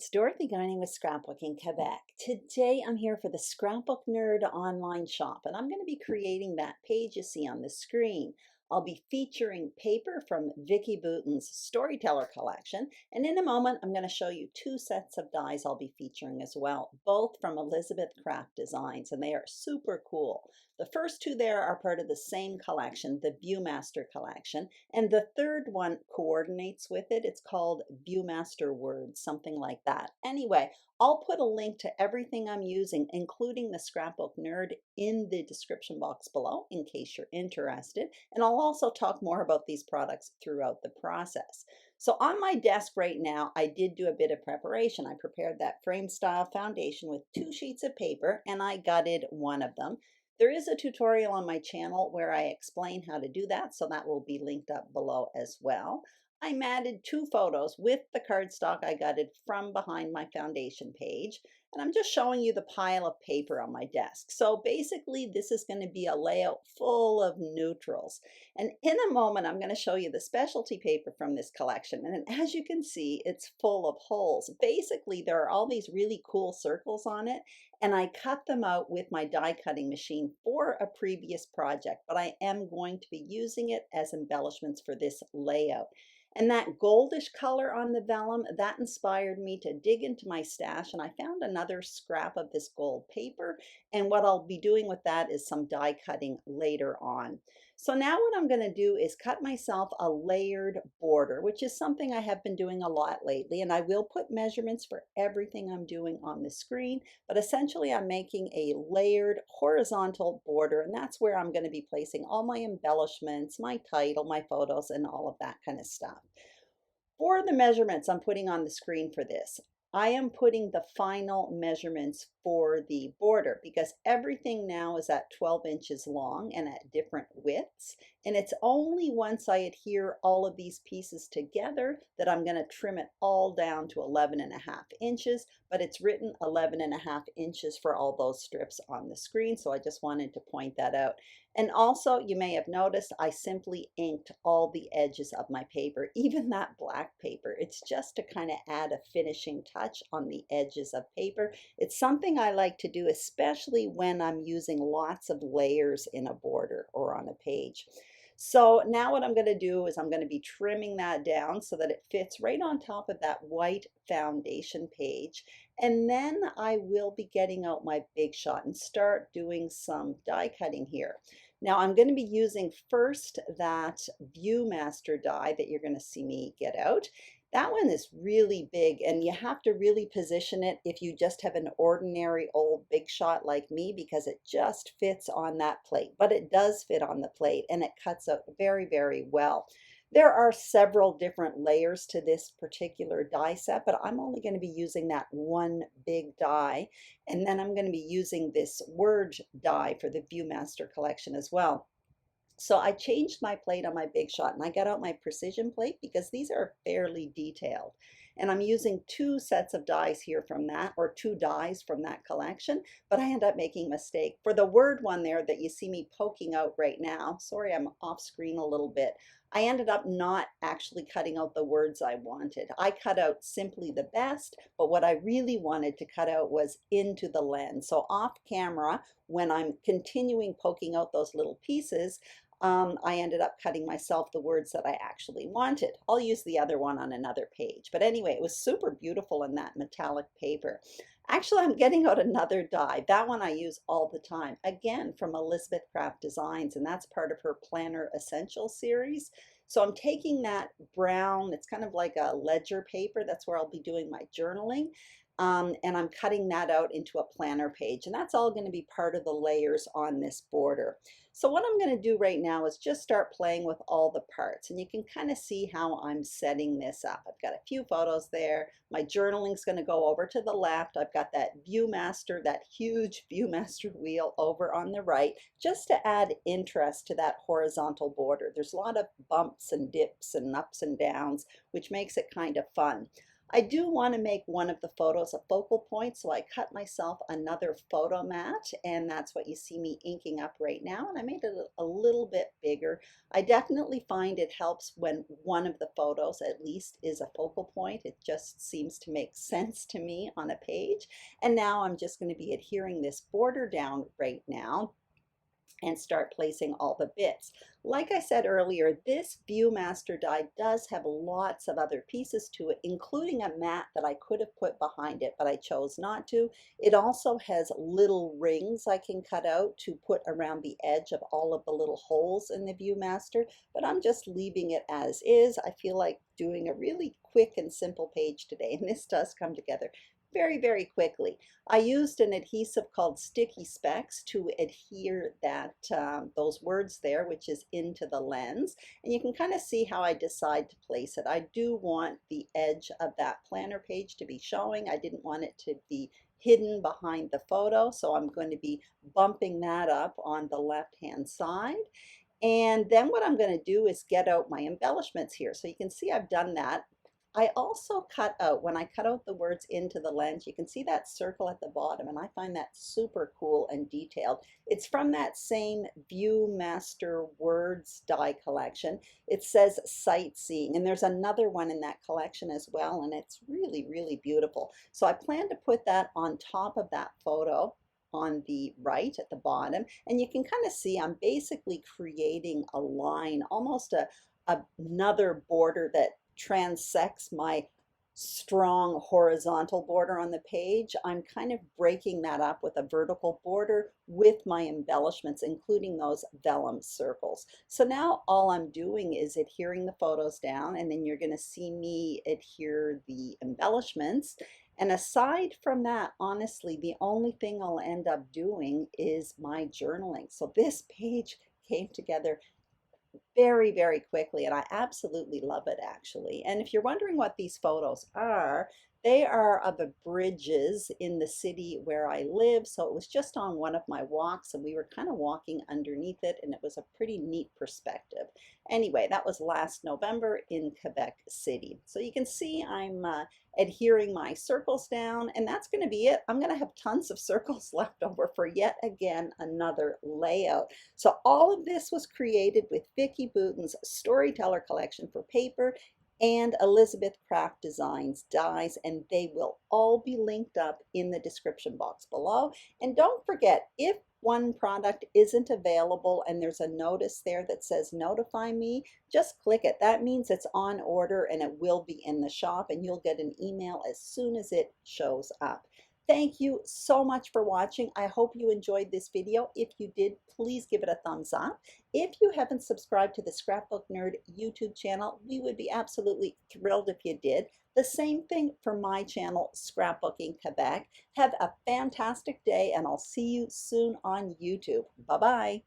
it's Dorothy Guining with Scrapbook in Quebec. Today I'm here for the Scrapbook Nerd Online Shop, and I'm going to be creating that page you see on the screen. I'll be featuring paper from Vicki Boutin's Storyteller collection, and in a moment I'm going to show you two sets of dies I'll be featuring as well, both from Elizabeth Craft Designs, and they are super cool. The first two there are part of the same collection, the Viewmaster collection, and the third one coordinates with it. It's called Viewmaster Words, something like that. Anyway, I'll put a link to everything I'm using, including the Scrapbook Nerd, in the description box below in case you're interested. And I'll also talk more about these products throughout the process. So on my desk right now, I did do a bit of preparation. I prepared that frame style foundation with 2 sheets of paper, and I gutted one of them. There is a tutorial on my channel where I explain how to do that, so that will be linked up below as well. I matted 2 photos with the cardstock I gutted from behind my foundation page, and I'm just showing you the pile of paper on my desk. So basically this is going to be a layout full of neutrals, and in a moment I'm going to show you the specialty paper from this collection, and as you can see, it's full of holes. Basically there are all these really cool circles on it, and I cut them out with my die cutting machine for a previous project, but I am going to be using it as embellishments for this layout. And that goldish color on the vellum, that inspired me to dig into my stash, and I found another scrap of this gold paper, and what I'll be doing with that is some die cutting later on. So now what I'm going to do is cut myself a layered border, which is something I have been doing a lot lately, and I will put measurements for everything I'm doing on the screen, but essentially I'm making a layered horizontal border, and that's where I'm going to be placing all my embellishments, my title, my photos, and all of that kind of stuff. For the measurements I'm putting on the screen for this, I am putting the final measurements for the border because everything now is at 12 inches long and at different widths. And it's only once I adhere all of these pieces together that I'm going to trim it all down to 11.5 inches, but it's written 11.5 inches for all those strips on the screen. So I just wanted to point that out. And also, you may have noticed I simply inked all the edges of my paper, even that black paper. It's just to kind of add a finishing touch on the edges of paper. It's something I like to do, especially when I'm using lots of layers in a border or on a page. So now what I'm going to do is I'm going to be trimming that down so that it fits right on top of that white foundation page. And then I will be getting out my Big Shot and start doing some die cutting here. Now I'm going to be using first that Viewmaster die that you're going to see me get out. That one is really big, and you have to really position it if you just have an ordinary old Big Shot like me, because it just fits on that plate. But it does fit on the plate, and it cuts out very, very well. There are several different layers to this particular die set, but I'm only going to be using that one big die, and then I'm going to be using this word die for the Viewmaster collection as well. So I changed my plate on my Big Shot, and I got out my precision plate because these are fairly detailed. And I'm using 2 sets of dies here from that, or 2 dies from that collection, but I end up making a mistake. For the word one there that you see me poking out right now, sorry I'm off screen a little bit, I ended up not actually cutting out the words I wanted. I cut out simply the best, but what I really wanted to cut out was into the lens. So off camera, when I'm continuing poking out those little pieces, I ended up cutting myself the words that I actually wanted. I'll use the other one on another page. But anyway, it was super beautiful in that metallic paper. Actually, I'm getting out another die. That one I use all the time. Again, from Elizabeth Craft Designs, and that's part of her Planner Essentials series. So I'm taking that brown, it's kind of like a ledger paper. That's where I'll be doing my journaling. And I'm cutting that out into a planner page, and that's all going to be part of the layers on this border. So what I'm going to do right now is just start playing with all the parts, and you can kind of see how I'm setting this up. I've got a few photos there. My journaling's going to go over to the left. I've got that Viewmaster, that huge Viewmaster wheel over on the right, just to add interest to that horizontal border. There's a lot of bumps and dips and ups and downs, which makes it kind of fun. I do want to make one of the photos a focal point, so I cut myself another photo mat, and that's what you see me inking up right now, and I made it a little bit bigger. I definitely find it helps when one of the photos at least is a focal point. It just seems to make sense to me on a page. And now I'm just going to be adhering this border down right now and start placing all the bits. Like I said earlier, this Viewmaster die does have lots of other pieces to it, including a mat that I could have put behind it, but I chose not to. It also has little rings I can cut out to put around the edge of all of the little holes in the Viewmaster, but I'm just leaving it as is. I feel like doing a really quick and simple page today, and this does come together very, very quickly. I used an adhesive called Sticky Specs to adhere those words there, which is into the lens. And you can kind of see how I decide to place it. I do want the edge of that planner page to be showing. I didn't want it to be hidden behind the photo, so I'm going to be bumping that up on the left-hand side. And then what I'm going to do is get out my embellishments here. So you can see I've done that. I also cut out, when I cut out the words into the lens, you can see that circle at the bottom, and I find that super cool and detailed. It's from that same Viewmaster Words die collection. It says Sightseeing, and there's another one in that collection as well, and it's really, really beautiful. So I plan to put that on top of that photo on the right at the bottom, and you can kind of see I'm basically creating a line, almost another border that transects my strong horizontal border on the page. I'm kind of breaking that up with a vertical border with my embellishments, including those vellum circles. So now all I'm doing is adhering the photos down, and then you're going to see me adhere the embellishments. And aside from that, honestly, the only thing I'll end up doing is my journaling. So this page came together very, very quickly, and I absolutely love it actually. And if you're wondering what these photos are, they are of the bridges in the city where I live. So it was just on one of my walks, and we were kind of walking underneath it, and it was a pretty neat perspective. Anyway, that was last November in Quebec City. So you can see I'm adhering my circles down, and that's going to be it. I'm going to have tons of circles left over for yet again another layout. So all of this was created with Vicki Boutin's Storyteller collection for paper and Elizabeth Craft Designs dies, and they will all be linked up in the description box below. And don't forget, if one product isn't available and there's a notice there that says notify me, just click it. That means it's on order and it will be in the shop, and you'll get an email as soon as it shows up. Thank you so much for watching. I hope you enjoyed this video. If you did, please give it a thumbs up. If you haven't subscribed to the Scrapbook Nerd YouTube channel, we would be absolutely thrilled if you did. The same thing for my channel, Scrapbooking Quebec. Have a fantastic day, and I'll see you soon on YouTube. Bye-bye.